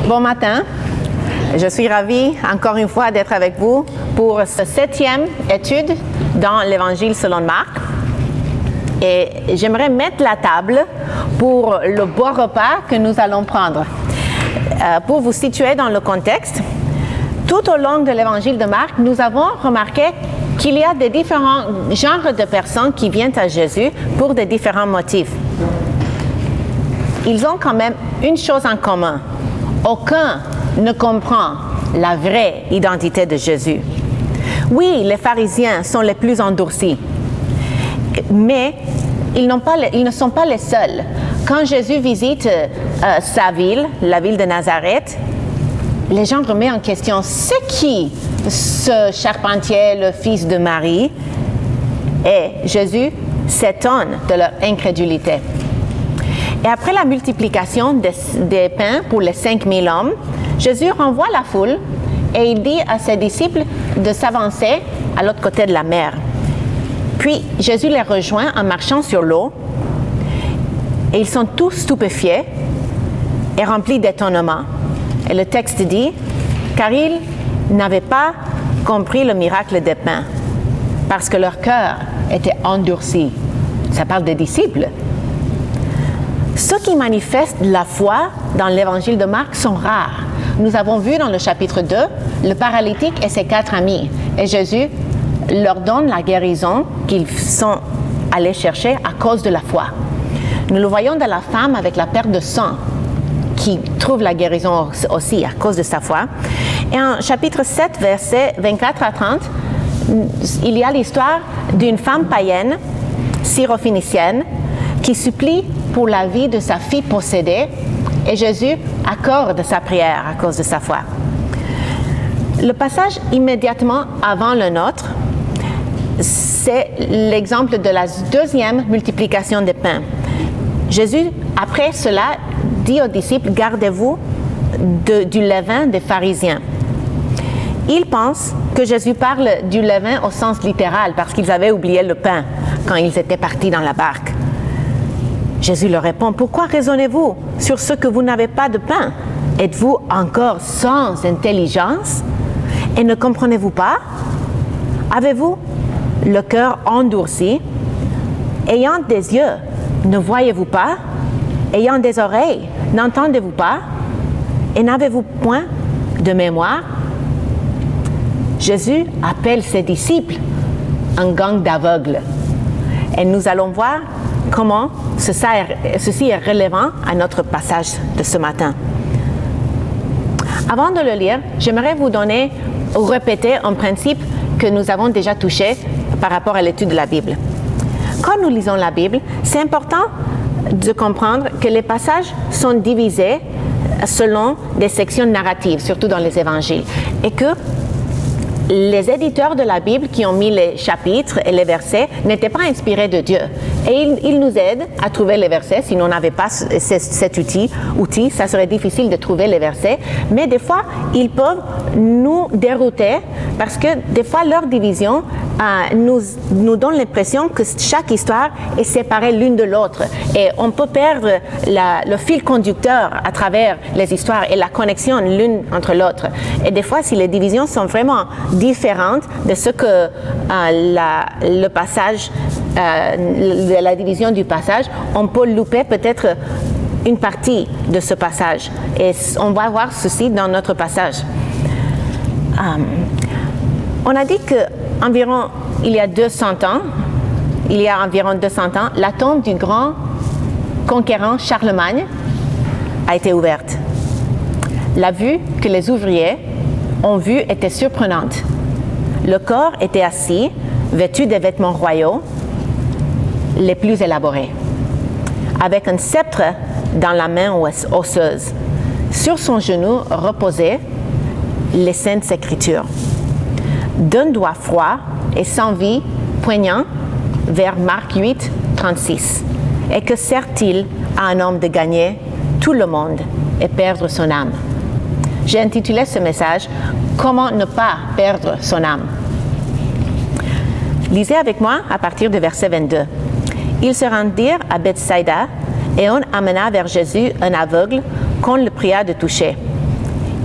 Bon matin. Je suis ravie encore une fois d'être avec vous pour cette 7e étude dans l'Évangile selon Marc. Et j'aimerais mettre la table pour le beau repas que nous allons prendre. Pour vous situer dans le contexte, tout au long de l'Évangile de Marc, nous avons remarqué qu'il y a des différents genres de personnes qui viennent à Jésus pour des différents motifs. Ils ont quand même une chose en commun. Aucun ne comprend la vraie identité de Jésus. Oui, les pharisiens sont les plus endurcis, mais ils ne sont pas les seuls. Quand Jésus visite sa ville, la ville de Nazareth, les gens remettent en question « C'est qui ce charpentier, le fils de Marie ?» Et Jésus s'étonne de leur incrédulité. Et après la multiplication des pains pour les 5000 hommes, Jésus renvoie la foule et il dit à ses disciples de s'avancer à l'autre côté de la mer. Puis Jésus les rejoint en marchant sur l'eau et ils sont tous stupéfiés et remplis d'étonnement. Et le texte dit « Car ils n'avaient pas compris le miracle des pains, parce que leur cœur était endurci. » Ça parle des disciples. Ceux qui manifestent la foi dans l'évangile de Marc sont rares. Nous avons vu dans le chapitre 2 le paralytique et ses 4 amis. Et Jésus leur donne la guérison qu'ils sont allés chercher à cause de la foi. Nous le voyons de la femme avec la perte de sang qui trouve la guérison aussi à cause de sa foi. Et en chapitre 7, versets 24 à 30, il y a l'histoire d'une femme païenne, syrophénicienne, qui supplie pour la vie de sa fille possédée, et Jésus accorde sa prière à cause de sa foi. Le passage immédiatement avant le nôtre, c'est l'exemple de la 2e multiplication des pains. Jésus, après cela, dit aux disciples, « Gardez-vous du levain des pharisiens ». Ils pensent que Jésus parle du levain au sens littéral, parce qu'ils avaient oublié le pain quand ils étaient partis dans la barque. Jésus leur répond, « Pourquoi raisonnez-vous sur ce que vous n'avez pas de pain? Êtes-vous encore sans intelligence? Et ne comprenez-vous pas? Avez-vous le cœur endurci? Ayant des yeux, ne voyez-vous pas? Ayant des oreilles, n'entendez-vous pas? Et n'avez-vous point de mémoire? » Jésus appelle ses disciples un gang d'aveugles. Et nous allons voir comment ceci est relevant à notre passage de ce matin. Avant de le lire, j'aimerais vous donner ou répéter un principe que nous avons déjà touché par rapport à l'étude de la Bible. Quand nous lisons la Bible, c'est important de comprendre que les passages sont divisés selon des sections narratives, surtout dans les évangiles, et que les éditeurs de la Bible qui ont mis les chapitres et les versets n'étaient pas inspirés de Dieu. Et ils nous aident à trouver les versets. Si on n'avait pas cet outil, ça serait difficile de trouver les versets. Mais des fois, ils peuvent nous dérouter parce que des fois, leur division nous donne l'impression que chaque histoire est séparée l'une de l'autre. Et on peut perdre le fil conducteur à travers les histoires et la connexion l'une entre l'autre. Et des fois, si les divisions sont vraiment différentes de ce que le passage, la division du passage, on peut louper peut-être une partie de ce passage. Et on va voir ceci dans notre passage. On a dit qu'environ il y a environ 200 ans, la tombe du grand conquérant Charlemagne a été ouverte. La vue que les ouvriers ont vue était surprenante. Le corps était assis, vêtu des vêtements royaux les plus élaborés, avec un sceptre dans la main osseuse. Sur son genou reposaient les Saintes Écritures. D'un doigt froid et sans vie poignant vers Marc 8, 36. Et que sert-il à un homme de gagner tout le monde et perdre son âme? J'ai intitulé ce message « Comment ne pas perdre son âme ?» Lisez avec moi à partir du verset 22. Ils se rendirent à Bethsaïda et on amena vers Jésus un aveugle qu'on le pria de toucher.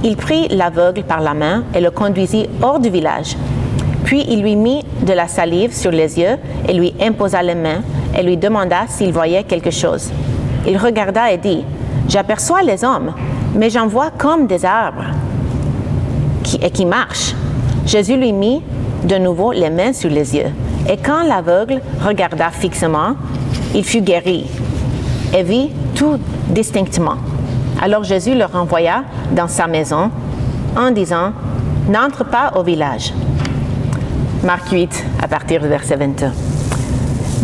Il prit l'aveugle par la main et le conduisit hors du village. Puis il lui mit de la salive sur les yeux et lui imposa les mains et lui demanda s'il voyait quelque chose. Il regarda et dit, « J'aperçois les hommes, mais j'en vois comme des arbres qui marchent. » Jésus lui mit de nouveau les mains sur les yeux. Et quand l'aveugle regarda fixement, il fut guéri et vit tout distinctement. Alors Jésus le renvoya dans sa maison en disant, « N'entre pas au village. » Marc 8, à partir du verset 22.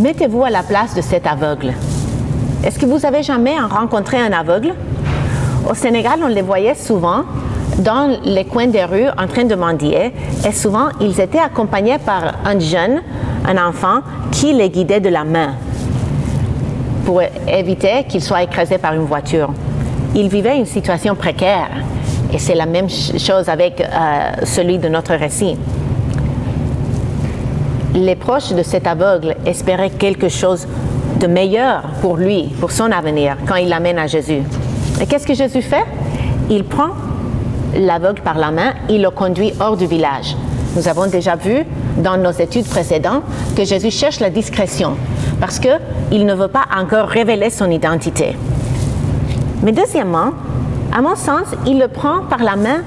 Mettez-vous à la place de cet aveugle. Est-ce que vous avez jamais rencontré un aveugle? Au Sénégal, on les voyait souvent dans les coins des rues en train de mendier et souvent, ils étaient accompagnés par un jeune, un enfant, qui les guidait de la main pour éviter qu'ils soient écrasés par une voiture. Ils vivaient une situation précaire et c'est la même chose avec celui de notre récit. Les proches de cet aveugle espéraient quelque chose de meilleur pour lui, pour son avenir, quand il l'amène à Jésus. Et qu'est-ce que Jésus fait? Il prend l'aveugle par la main, il le conduit hors du village. Nous avons déjà vu dans nos études précédentes que Jésus cherche la discrétion parce qu'il ne veut pas encore révéler son identité. Mais deuxièmement, à mon sens, il le prend par la main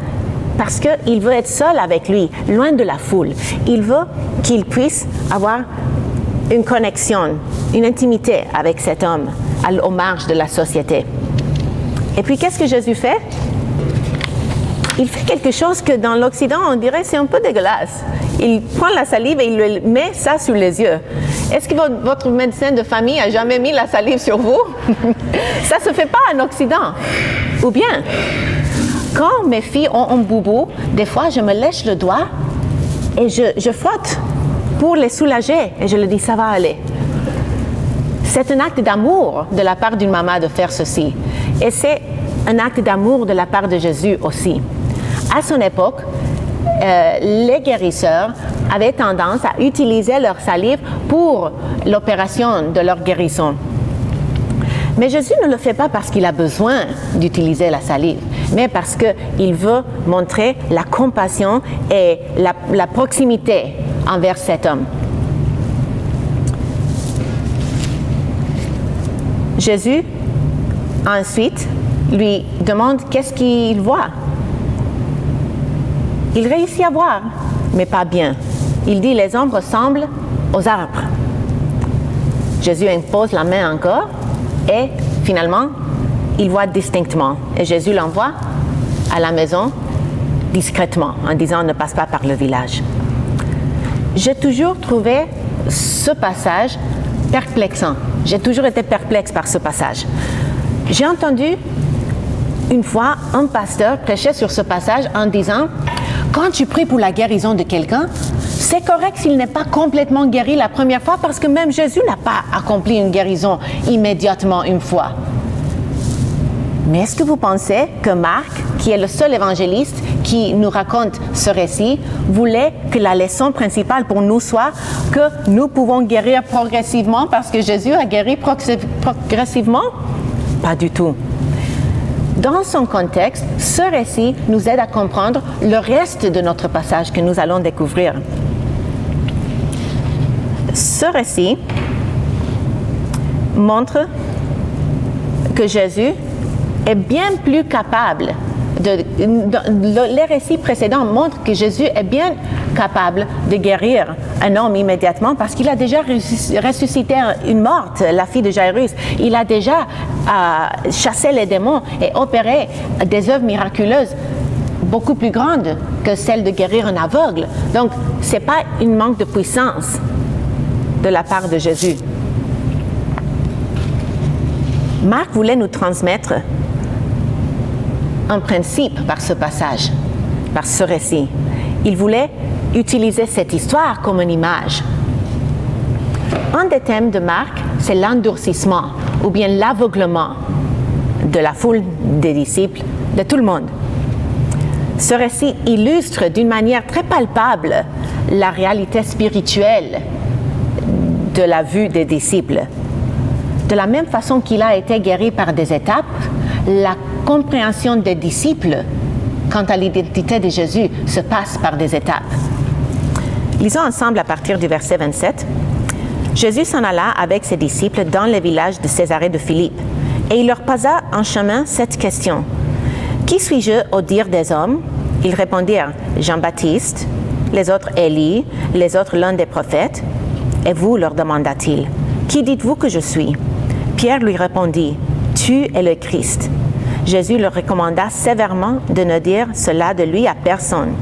parce qu'il veut être seul avec lui, loin de la foule. Il veut qu'il puisse avoir une connexion, une intimité avec cet homme aux marges de la société. Et puis, qu'est-ce que Jésus fait? Il fait quelque chose que dans l'Occident, on dirait c'est un peu dégueulasse. Il prend la salive et il lui met ça sur les yeux. Est-ce que votre médecin de famille a jamais mis la salive sur vous? Ça se fait pas en Occident. Ou bien, quand mes filles ont un boubou, des fois je me lèche le doigt et je frotte pour les soulager et je leur dis ça va aller. C'est un acte d'amour de la part d'une maman de faire ceci. Et c'est un acte d'amour de la part de Jésus aussi. À son époque, les guérisseurs avaient tendance à utiliser leur salive pour l'opération de leur guérison. Mais Jésus ne le fait pas parce qu'il a besoin d'utiliser la salive, mais parce qu'il veut montrer la compassion et la proximité envers cet homme. Jésus, ensuite, lui demande qu'est-ce qu'il voit. Il réussit à voir, mais pas bien. Il dit, les hommes ressemblent aux arbres. Jésus impose la main encore et finalement, il voit distinctement. Et Jésus l'envoie à la maison discrètement en disant, ne passe pas par le village. J'ai toujours trouvé ce passage perplexant. J'ai toujours été perplexe par ce passage. J'ai entendu une fois un pasteur prêcher sur ce passage en disant, quand tu pries pour la guérison de quelqu'un, c'est correct s'il n'est pas complètement guéri la première fois parce que même Jésus n'a pas accompli une guérison immédiatement une fois. Mais est-ce que vous pensez que Marc, qui est le seul évangéliste qui nous raconte ce récit, voulait que la leçon principale pour nous soit que nous pouvons guérir progressivement parce que Jésus a guéri progressivement? Pas du tout. Dans son contexte, ce récit nous aide à comprendre le reste de notre passage que nous allons découvrir. Ce récit montre que Jésus est bien plus capable les récits précédents montrent que Jésus est bien capable de guérir un homme immédiatement parce qu'il a déjà ressuscité une morte, la fille de Jairus. Il a déjà chassé les démons et opéré des œuvres miraculeuses beaucoup plus grandes que celle de guérir un aveugle. Donc, ce n'est pas un manque de puissance de la part de Jésus. Marc voulait nous transmettre un principe par ce passage, par ce récit. Il voulait utiliser cette histoire comme une image. Un des thèmes de Marc, c'est l'endurcissement ou bien l'aveuglement de la foule des disciples, de tout le monde. Ce récit illustre d'une manière très palpable la réalité spirituelle de la vue des disciples. De la même façon qu'il a été guéri par des étapes, la compréhension des disciples quant à l'identité de Jésus se passe par des étapes. Lisons ensemble à partir du verset 27. Jésus s'en alla avec ses disciples dans le village de Césarée de Philippe, et il leur posa en chemin cette question. « Qui suis-je au dire des hommes ?» Ils répondirent « Jean-Baptiste, les autres Élie, les autres l'un des prophètes. » Et vous, leur demanda-t-il, « Qui dites-vous que je suis ?» Pierre lui répondit, « Tu es le Christ. » Jésus leur recommanda sévèrement de ne dire cela de lui à personne.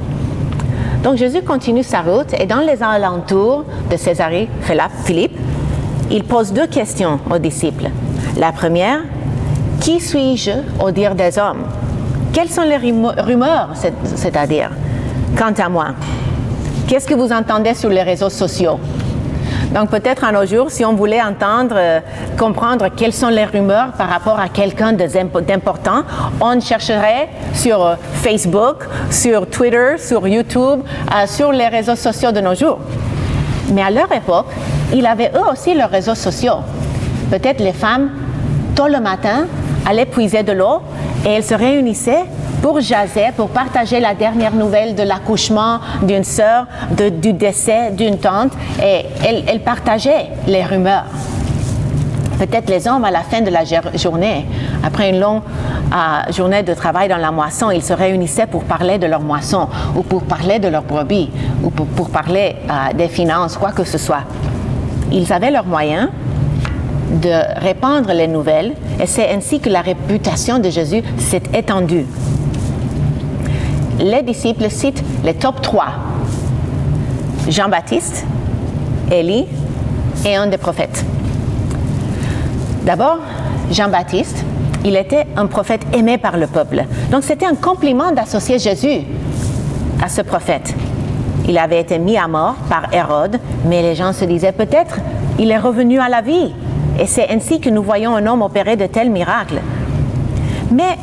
Donc Jésus continue sa route et dans les alentours de Césarée Philippe, il pose deux questions aux disciples. La première, « Qui suis-je au dire des hommes ?» Quelles sont les rumeurs, c'est-à-dire, quant à moi? Qu'est-ce que vous entendez sur les réseaux sociaux? Donc peut-être à nos jours, si on voulait comprendre quelles sont les rumeurs par rapport à quelqu'un d'important, on chercherait sur Facebook, sur Twitter, sur YouTube, sur les réseaux sociaux de nos jours. Mais à leur époque, ils avaient eux aussi leurs réseaux sociaux. Peut-être les femmes, tôt le matin, allaient puiser de l'eau et elles se réunissaient pour jaser, pour partager la dernière nouvelle de l'accouchement d'une sœur, du décès d'une tante, et elles partageaient les rumeurs. Peut-être les hommes, à la fin de la journée, après une longue journée de travail dans la moisson, ils se réunissaient pour parler de leur moisson, ou pour parler de leur brebis, ou pour parler des finances, quoi que ce soit. Ils avaient leurs moyens de répandre les nouvelles, et c'est ainsi que la réputation de Jésus s'est étendue. Les disciples citent les top 3. Jean-Baptiste, Élie et un des prophètes. D'abord, Jean-Baptiste, il était un prophète aimé par le peuple. Donc c'était un compliment d'associer Jésus à ce prophète. Il avait été mis à mort par Hérode, mais les gens se disaient peut-être il est revenu à la vie. Et c'est ainsi que nous voyons un homme opérer de tels miracles. Mais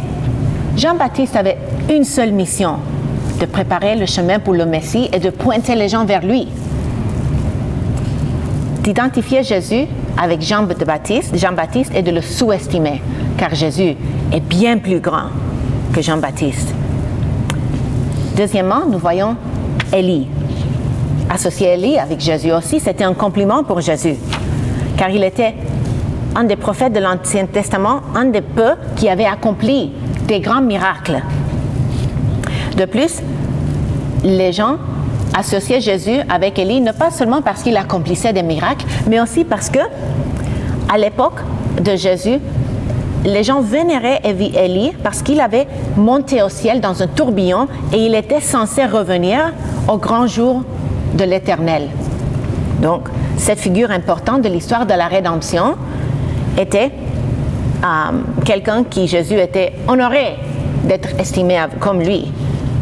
Jean-Baptiste avait une seule mission, de préparer le chemin pour le Messie et de pointer les gens vers lui. D'identifier Jésus avec Jean-Baptiste et de le sous-estimer, car Jésus est bien plus grand que Jean-Baptiste. Deuxièmement, nous voyons Élie. Associer Élie avec Jésus aussi, c'était un compliment pour Jésus, car il était un des prophètes de l'Ancien Testament, un des peu qui avait accompli des grands miracles. De plus, les gens associaient Jésus avec Élie, non pas seulement parce qu'il accomplissait des miracles, mais aussi parce que, à l'époque de Jésus, les gens vénéraient Élie parce qu'il avait monté au ciel dans un tourbillon et il était censé revenir au grand jour de l'Éternel. Donc, cette figure importante de l'histoire de la rédemption était quelqu'un qui Jésus était honoré d'être estimé comme lui.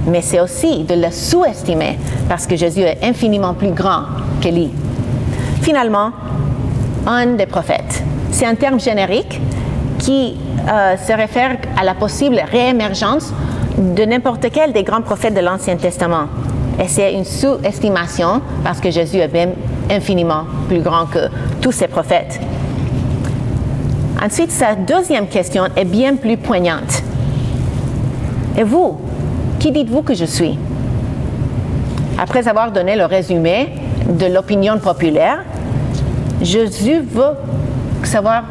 Mais c'est aussi de le sous-estimer parce que Jésus est infiniment plus grand qu'Élie. Finalement, un des prophètes. C'est un terme générique qui se réfère à la possible réémergence de n'importe quel des grands prophètes de l'Ancien Testament. Et c'est une sous-estimation parce que Jésus est même infiniment plus grand que tous ces prophètes. Ensuite, sa deuxième question est bien plus poignante. Et vous, qui dites-vous que je suis? Après avoir donné le résumé de l'opinion populaire, Jésus veut savoir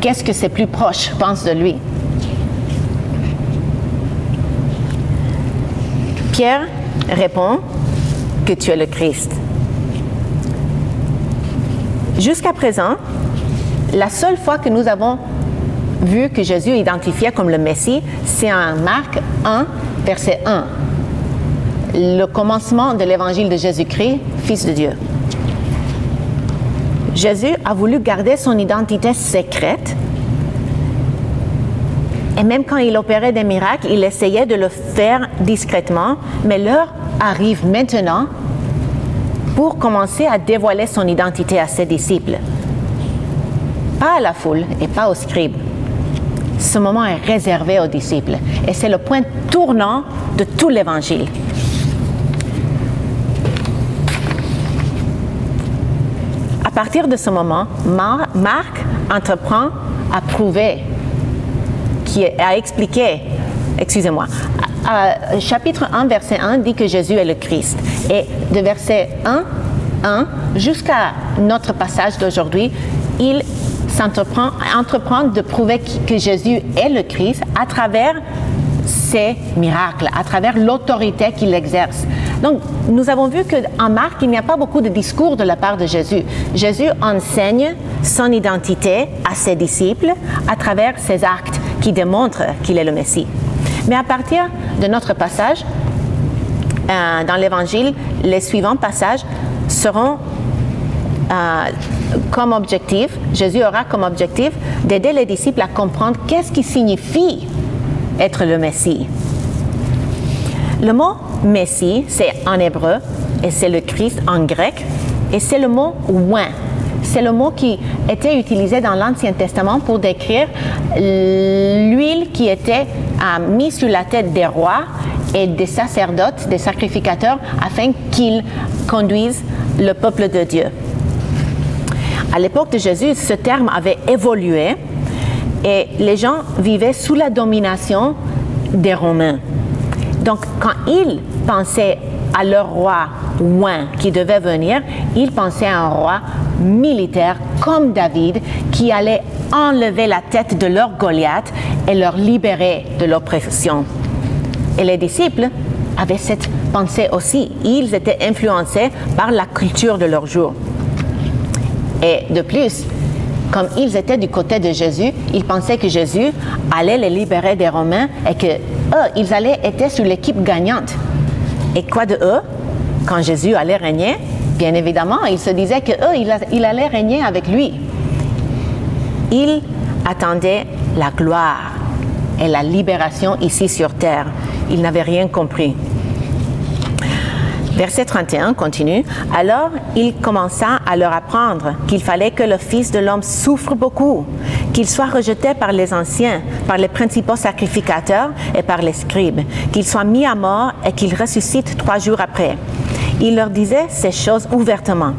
qu'est-ce que ses plus proches pensent de lui. Pierre répond que tu es le Christ. Jusqu'à présent, la seule fois que nous avons vu que Jésus est identifié comme le Messie, c'est en Marc 1, verset 1. Le commencement de l'évangile de Jésus-Christ, Fils de Dieu. Jésus a voulu garder son identité secrète et même quand il opérait des miracles, il essayait de le faire discrètement, mais l'heure arrive maintenant pour commencer à dévoiler son identité à ses disciples. Pas à la foule et pas aux scribes. Ce moment est réservé aux disciples et c'est le point tournant de tout l'évangile. À partir de ce moment, Marc entreprend à prouver, à expliquer, chapitre 1, verset 1 dit que Jésus est le Christ. Et de verset 1 jusqu'à notre passage d'aujourd'hui, il entreprend de prouver que Jésus est le Christ à travers ses miracles, à travers l'autorité qu'il exerce. Donc, nous avons vu qu'en Marc, il n'y a pas beaucoup de discours de la part de Jésus. Jésus enseigne son identité à ses disciples à travers ses actes qui démontrent qu'il est le Messie. Mais à partir de notre passage, dans l'Évangile, les suivants passages seront comme objectif, Jésus aura comme objectif d'aider les disciples à comprendre qu'est-ce qui signifie être le Messie. Le mot Messie, c'est en hébreu et c'est le Christ en grec et c'est le mot oint. C'est le mot qui était utilisé dans l'Ancien Testament pour décrire l'huile qui était mise sur la tête des rois et des sacerdotes, des sacrificateurs, afin qu'ils conduisent le peuple de Dieu. À l'époque de Jésus, ce terme avait évolué et les gens vivaient sous la domination des Romains. Donc, quand ils pensaient à leur roi oint qui devait venir, ils pensaient à un roi militaire comme David qui allait enlever la tête de leur Goliath et leur libérer de l'oppression. Et les disciples avaient cette pensée aussi. Ils étaient influencés par la culture de leur jour. Et de plus, comme ils étaient du côté de Jésus, ils pensaient que Jésus allait les libérer des Romains et que eux, ils allaient être sur l'équipe gagnante. Et quoi de eux? Quand Jésus allait régner, bien évidemment, ils se disaient qu'eux, ils allaient régner avec lui. Ils attendaient la gloire et la libération ici sur terre. Ils n'avaient rien compris. Verset 31 continue. Alors il commença à leur apprendre qu'il fallait que le Fils de l'homme souffre beaucoup, qu'il soit rejeté par les anciens, par les principaux sacrificateurs et par les scribes, qu'il soit mis à mort et qu'il ressuscite 3 jours après. Il leur disait ces choses ouvertement.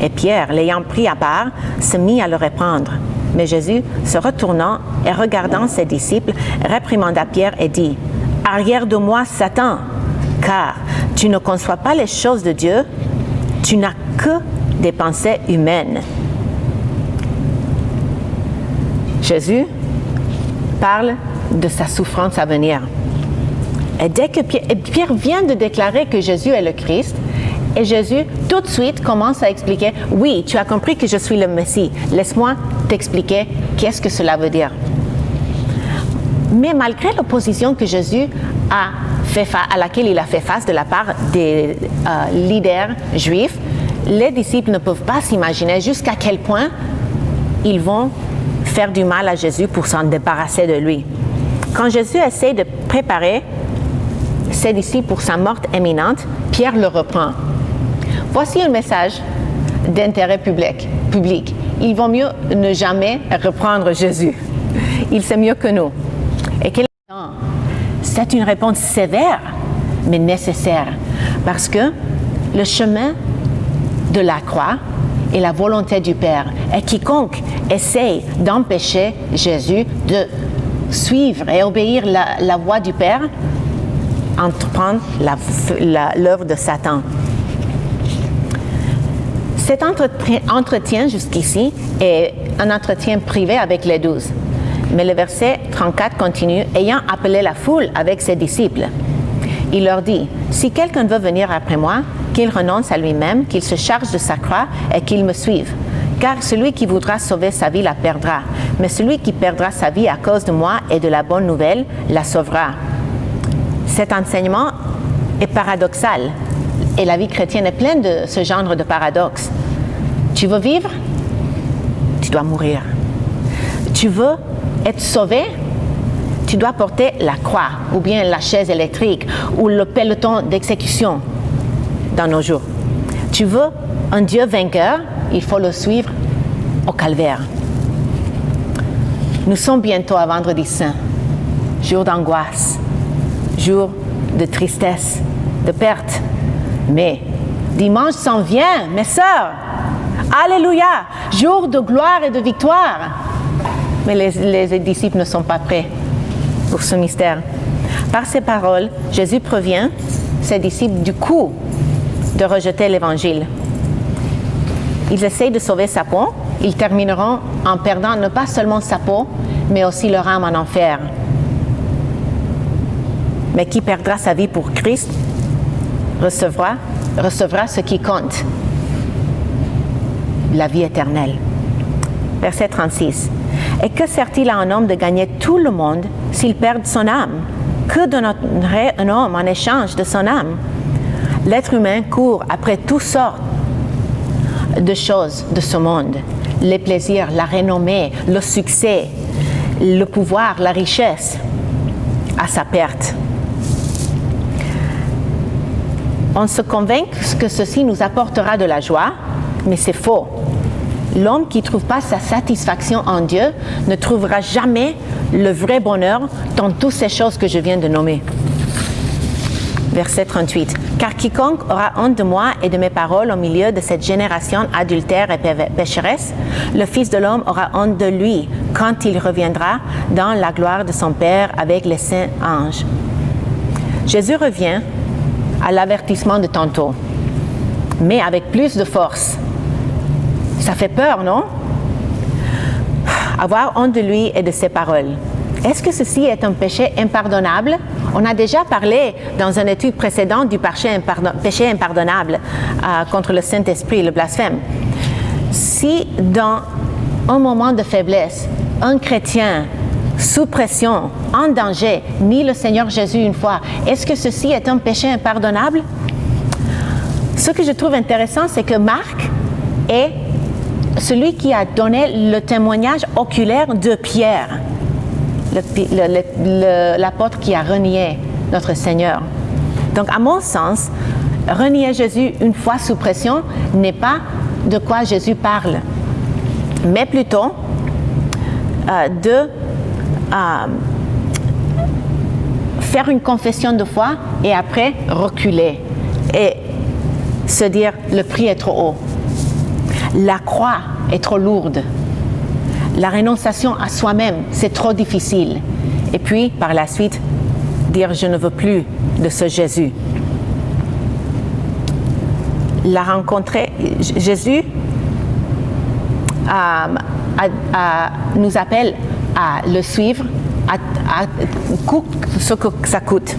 Et Pierre, l'ayant pris à part, se mit à le reprendre. Mais Jésus, se retournant et regardant ses disciples, réprimanda Pierre et dit, « Arrière de moi, Satan, car tu ne conçois pas les choses de Dieu, tu n'as que des pensées humaines. » Jésus parle de sa souffrance à venir. Et dès que Pierre vient de déclarer que Jésus est le Christ, et Jésus tout de suite commence à expliquer, « Oui, tu as compris que je suis le Messie. Laisse-moi t'expliquer qu'est-ce que cela veut dire. » Mais malgré l'opposition que Jésus à laquelle il a fait face de la part des leaders juifs, les disciples ne peuvent pas s'imaginer jusqu'à quel point ils vont faire du mal à Jésus pour s'en débarrasser de lui. Quand Jésus essaie de préparer ses disciples pour sa mort imminente, Pierre le reprend. Voici un message d'intérêt public. Il vaut mieux ne jamais reprendre Jésus. Il sait mieux que nous. Et c'est une réponse sévère, mais nécessaire, parce que le chemin de la croix est la volonté du Père. Et quiconque essaye d'empêcher Jésus de suivre et obéir la voie du Père entreprend l'œuvre de Satan. Cet entretien jusqu'ici est un entretien privé avec les 12. Mais le verset 34 continue, « Ayant appelé la foule avec ses disciples, il leur dit, « Si quelqu'un veut venir après moi, qu'il renonce à lui-même, qu'il se charge de sa croix et qu'il me suive. Car celui qui voudra sauver sa vie la perdra, mais celui qui perdra sa vie à cause de moi et de la bonne nouvelle la sauvera. » Cet enseignement est paradoxal et la vie chrétienne est pleine de ce genre de paradoxe. Tu veux vivre? Tu dois mourir. Tu veux être sauvé, tu dois porter la croix, ou bien la chaise électrique, ou le peloton d'exécution dans nos jours. Tu veux un Dieu vainqueur, il faut le suivre au calvaire. Nous sommes bientôt à Vendredi Saint, jour d'angoisse, jour de tristesse, de perte. Mais dimanche s'en vient, mes sœurs. Alléluia, jour de gloire et de victoire. Mais les disciples ne sont pas prêts pour ce mystère. Par ces paroles, Jésus prévient ses disciples du coût de rejeter l'Évangile. Ils essayent de sauver sa peau, ils termineront en perdant non pas seulement sa peau, mais aussi leur âme en enfer. Mais qui perdra sa vie pour Christ recevra ce qui compte, la vie éternelle. Verset 36. Et que sert-il à un homme de gagner tout le monde s'il perd son âme? Que donnerait un homme en échange de son âme? L'être humain court après toutes sortes de choses de ce monde. Les plaisirs, la renommée, le succès, le pouvoir, la richesse, à sa perte. On se convainc que ceci nous apportera de la joie, mais c'est faux. L'homme qui ne trouve pas sa satisfaction en Dieu ne trouvera jamais le vrai bonheur dans toutes ces choses que je viens de nommer. Verset 38. « Car quiconque aura honte de moi et de mes paroles au milieu de cette génération adultère et pécheresse, le Fils de l'homme aura honte de lui quand il reviendra dans la gloire de son Père avec les saints anges. » Jésus revient à l'avertissement de tantôt, mais avec plus de force. Ça fait peur, non? Avoir honte de lui et de ses paroles. Est-ce que ceci est un péché impardonnable? On a déjà parlé dans une étude précédente du péché impardonnable contre le Saint-Esprit, le blasphème. Si dans un moment de faiblesse, un chrétien sous pression, en danger, nie le Seigneur Jésus une fois, est-ce que ceci est un péché impardonnable? Ce que je trouve intéressant, c'est que Marc est celui qui a donné le témoignage oculaire de Pierre, l'apôtre qui a renié notre Seigneur. Donc, à mon sens, renier Jésus une fois sous pression n'est pas de quoi Jésus parle, mais plutôt de faire une confession de foi et après reculer et se dire le prix est trop haut. La croix est trop lourde. La renonciation à soi-même, c'est trop difficile. Et puis, par la suite, dire « je ne veux plus de ce Jésus ». Jésus nous appelle à le suivre, coûte ce que ça coûte.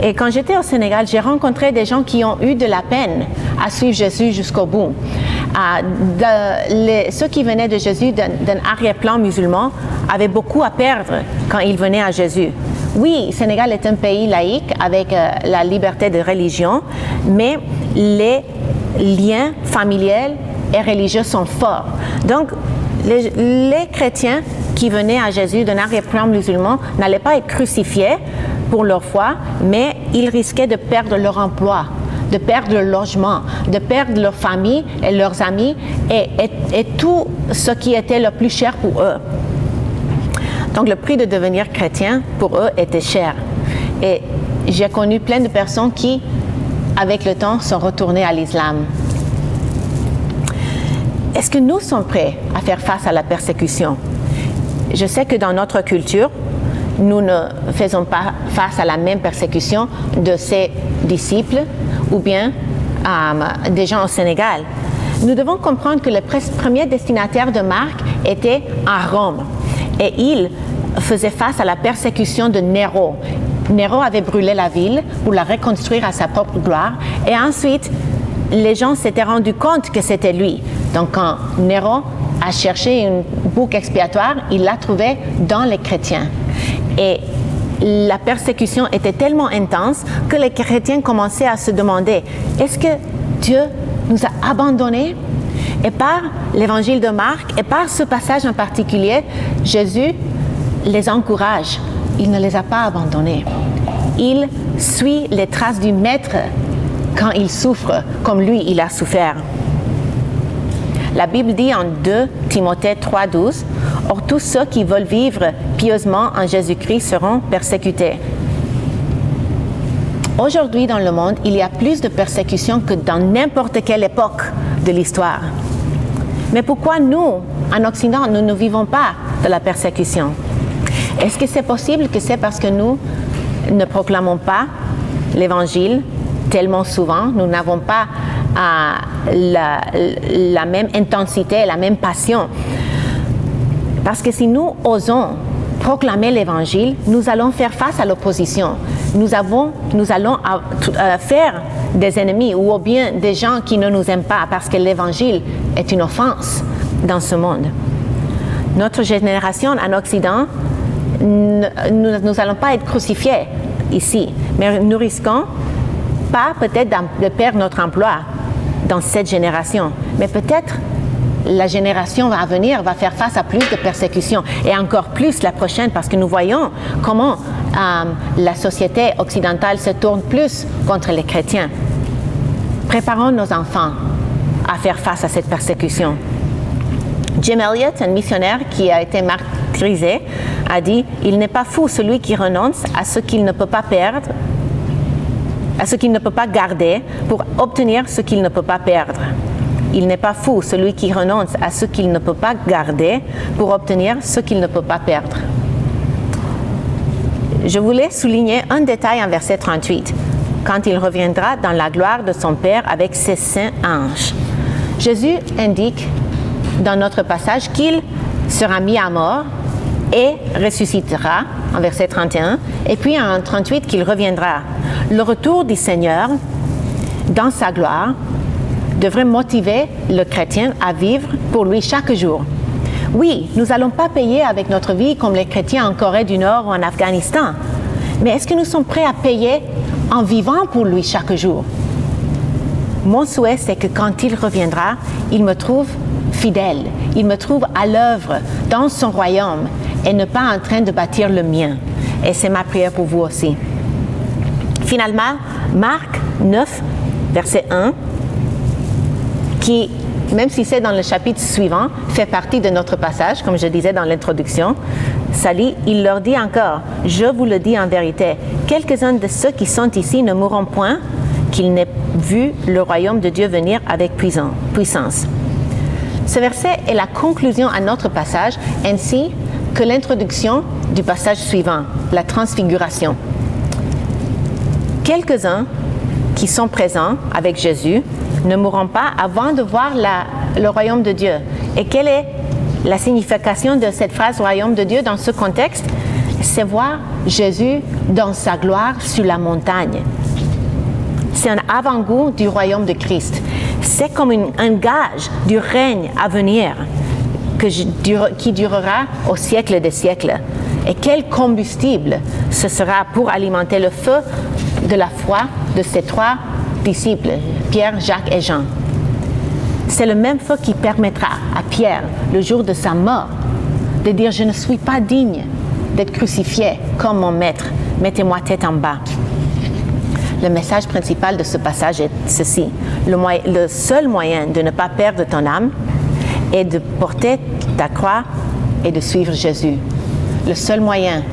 Et quand j'étais au Sénégal, j'ai rencontré des gens qui ont eu de la peine à suivre Jésus jusqu'au bout. Ceux qui venaient de Jésus d'un arrière-plan musulman avaient beaucoup à perdre quand ils venaient à Jésus. Oui, le Sénégal est un pays laïque avec la liberté de religion, mais les liens familiaux et religieux sont forts. Donc, les chrétiens qui venaient à Jésus d'un arrière-plan musulman n'allaient pas être crucifiés pour leur foi, mais ils risquaient de perdre leur emploi, de perdre leur logement, de perdre leur famille et leurs amis et tout ce qui était le plus cher pour eux. Donc le prix de devenir chrétien pour eux était cher. Et j'ai connu plein de personnes qui, avec le temps, sont retournées à l'islam. Est-ce que nous sommes prêts à faire face à la persécution? Je sais que dans notre culture, nous ne faisons pas face à la même persécution de ses disciples ou bien des gens au Sénégal. Nous devons comprendre que le premier destinataire de Marc était à Rome et il faisait face à la persécution de Néron. Néron avait brûlé la ville pour la reconstruire à sa propre gloire et ensuite les gens s'étaient rendus compte que c'était lui. Donc quand Néron a cherché une bouc expiatoire, il l'a trouvé dans les chrétiens. Et la persécution était tellement intense que les chrétiens commençaient à se demander, est-ce que Dieu nous a abandonnés? Et par l'évangile de Marc et par ce passage en particulier, Jésus les encourage. Il ne les a pas abandonnés. Il suit les traces du Maître quand il souffre, comme lui, il a souffert. La Bible dit en 2 Timothée 3,12 « Or tous ceux qui veulent vivre pieusement en Jésus-Christ seront persécutés. » Aujourd'hui dans le monde, il y a plus de persécutions que dans n'importe quelle époque de l'histoire. Mais pourquoi nous, en Occident, nous ne vivons pas de la persécution? Est-ce que c'est possible que c'est parce que nous ne proclamons pas l'Évangile tellement souvent, nous n'avons pas la même intensité, la même passion. Parce que si nous osons proclamer l'Évangile, nous allons faire face à l'opposition. Nous allons faire des ennemis ou bien des gens qui ne nous aiment pas parce que l'Évangile est une offense dans ce monde. Notre génération en Occident, nous n'allons pas être crucifiés ici, mais nous risquons pas peut-être de perdre notre emploi dans cette génération, mais peut-être la génération à venir va faire face à plus de persécutions et encore plus la prochaine parce que nous voyons comment la société occidentale se tourne plus contre les chrétiens. Préparons nos enfants à faire face à cette persécution. Jim Elliot, un missionnaire qui a été martyrisé, a dit « Il n'est pas fou celui qui renonce à ce qu'il ne peut pas perdre, à ce qu'il ne peut pas garder pour obtenir ce qu'il ne peut pas perdre. Il n'est pas fou celui qui renonce à ce qu'il ne peut pas garder pour obtenir ce qu'il ne peut pas perdre. » Je voulais souligner un détail en verset 38, quand il reviendra dans la gloire de son Père avec ses saints anges. Jésus indique dans notre passage qu'il sera mis à mort et ressuscitera, en verset 31, et puis en 38 qu'il reviendra. Le retour du Seigneur dans sa gloire devrait motiver le chrétien à vivre pour lui chaque jour. Oui, nous n'allons pas payer avec notre vie comme les chrétiens en Corée du Nord ou en Afghanistan, mais est-ce que nous sommes prêts à payer en vivant pour lui chaque jour? Mon souhait, c'est que quand il reviendra, il me trouve fidèle, il me trouve à l'œuvre dans son royaume et ne pas en train de bâtir le mien. Et c'est ma prière pour vous aussi. Finalement, Marc 9, verset 1, qui, même si c'est dans le chapitre suivant, fait partie de notre passage, comme je disais dans l'introduction, il leur dit encore, « Je vous le dis en vérité, quelques-uns de ceux qui sont ici ne mourront point, qu'ils n'aient vu le royaume de Dieu venir avec puissance. » Ce verset est la conclusion à notre passage, ainsi que l'introduction du passage suivant, la transfiguration. Quelques-uns qui sont présents avec Jésus ne mourront pas avant de voir le royaume de Dieu. Et quelle est la signification de cette phrase « royaume de Dieu » dans ce contexte? C'est voir Jésus dans sa gloire sur la montagne. C'est un avant-goût du royaume de Christ. C'est comme un gage du règne à venir qui durera au siècle des siècles. Et quel combustible ce sera pour alimenter le feu de la foi de ces trois disciples, Pierre, Jacques et Jean. C'est le même feu qui permettra à Pierre, le jour de sa mort, de dire « Je ne suis pas digne d'être crucifié comme mon maître, mettez-moi tête en bas ». Le message principal de ce passage est ceci. Le seul moyen de ne pas perdre ton âme est de porter ta croix et de suivre Jésus. Le seul moyen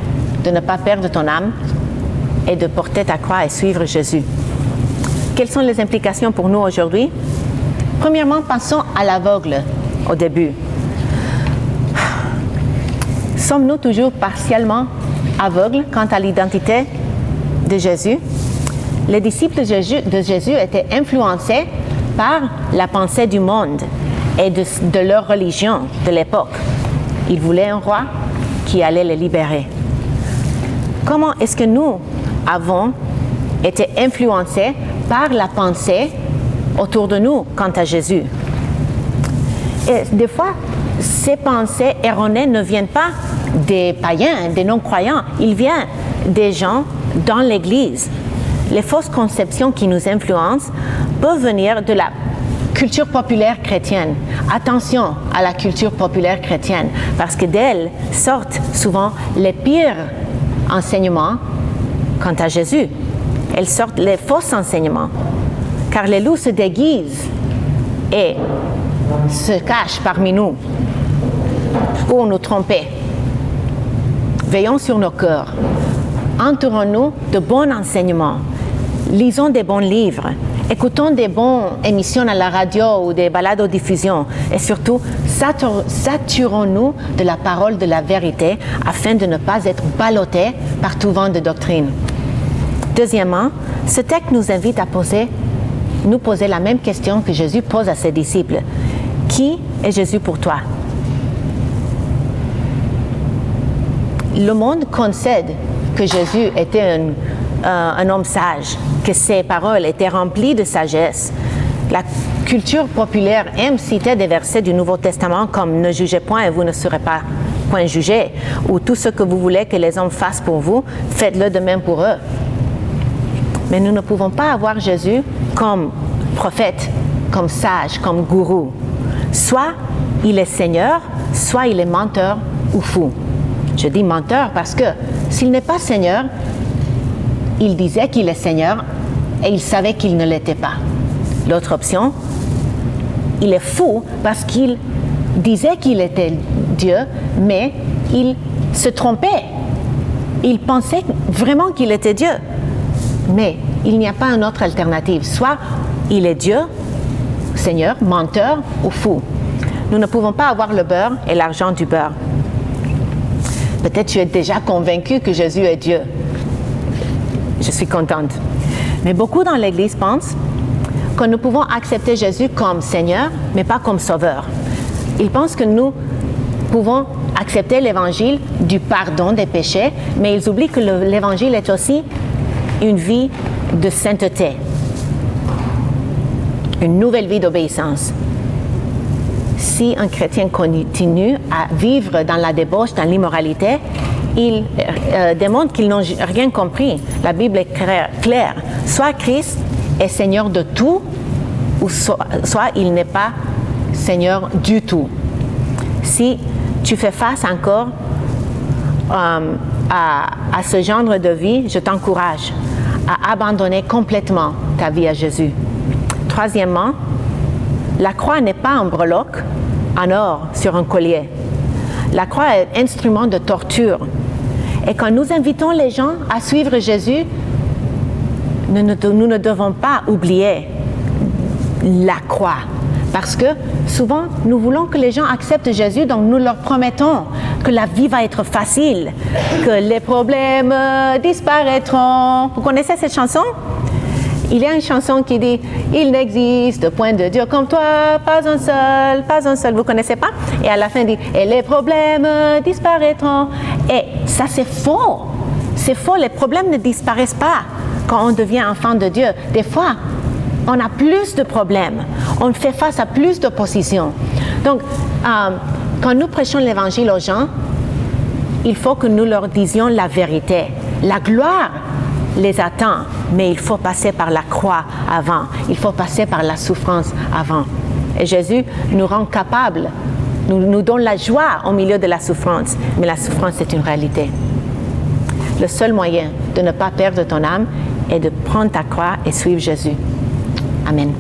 de ne pas perdre ton âme est de porter ta croix et suivre Jésus. Quelles sont les implications pour nous aujourd'hui? Premièrement, pensons à l'aveugle au début. Sommes-nous toujours partiellement aveugles quant à l'identité de Jésus? Les disciples de Jésus étaient influencés par la pensée du monde et de leur religion de l'époque. Ils voulaient un roi qui allait les libérer. Comment est-ce que nous avons été influencés par la pensée autour de nous quant à Jésus? Et des fois, ces pensées erronées ne viennent pas des païens, des non-croyants. Ils viennent des gens dans l'Église. Les fausses conceptions qui nous influencent peuvent venir de la culture populaire chrétienne. Attention à la culture populaire chrétienne, parce que d'elle sortent souvent les pires enseignements quant à Jésus. Elles sortent les faux enseignements, car les loups se déguisent et se cachent parmi nous pour nous tromper. Veillons sur nos cœurs. Entourons-nous de bons enseignements. Lisons des bons livres. Écoutons des bonnes émissions à la radio ou des balado-diffusions. Et surtout, saturons-nous de la parole de la vérité afin de ne pas être ballottés par tout vent de doctrine. Deuxièmement, ce texte nous invite à nous poser la même question que Jésus pose à ses disciples. Qui est Jésus pour toi? Le monde concède que Jésus était un homme sage, que ses paroles étaient remplies de sagesse. La culture populaire aime citer des versets du Nouveau Testament comme « Ne jugez point et vous ne serez pas point jugés » ou « Tout ce que vous voulez que les hommes fassent pour vous, faites-le de même pour eux ». Mais nous ne pouvons pas avoir Jésus comme prophète, comme sage, comme gourou. Soit il est Seigneur, soit il est menteur ou fou. Je dis menteur parce que s'il n'est pas Seigneur, il disait qu'il est Seigneur et il savait qu'il ne l'était pas. L'autre option, il est fou parce qu'il disait qu'il était Dieu, mais il se trompait. Il pensait vraiment qu'il était Dieu. Mais il n'y a pas une autre alternative. Soit il est Dieu, Seigneur, menteur ou fou. Nous ne pouvons pas avoir le beurre et l'argent du beurre. Peut-être tu es déjà convaincu que Jésus est Dieu. Je suis contente. Mais beaucoup dans l'Église pensent que nous pouvons accepter Jésus comme Seigneur, mais pas comme Sauveur. Ils pensent que nous pouvons accepter l'Évangile du pardon des péchés, mais ils oublient que l'Évangile est aussi une vie de sainteté, une nouvelle vie d'obéissance. Si un chrétien continue à vivre dans la débauche, dans l'immoralité, il démontre qu'ils n'ont rien compris. La Bible est claire. Soit Christ est Seigneur de tout, ou soit il n'est pas Seigneur du tout. Si tu fais face encore à ce genre de vie, je t'encourage à abandonner complètement ta vie à Jésus. Troisièmement, la croix n'est pas un breloque en or sur un collier. La croix est un instrument de torture. Et quand nous invitons les gens à suivre Jésus, nous ne devons pas oublier la croix. Parce que souvent, nous voulons que les gens acceptent Jésus, donc nous leur promettons que la vie va être facile, que les problèmes disparaîtront. Vous connaissez cette chanson? Il y a une chanson qui dit « Il n'existe point de Dieu comme toi, pas un seul. » Vous ne connaissez pas? Et à la fin, il dit « Et les problèmes disparaîtront. » Et ça, c'est faux. C'est faux. Les problèmes ne disparaissent pas quand on devient enfant de Dieu. Des fois, on a plus de problèmes. On fait face à plus d'opposition. Donc, quand nous prêchons l'Évangile aux gens, il faut que nous leur disions la vérité. La gloire les attend, mais il faut passer par la croix avant. Il faut passer par la souffrance avant. Et Jésus nous rend capables, nous donne la joie au milieu de la souffrance. Mais la souffrance, c'est une réalité. Le seul moyen de ne pas perdre ton âme est de prendre ta croix et suivre Jésus. Amen.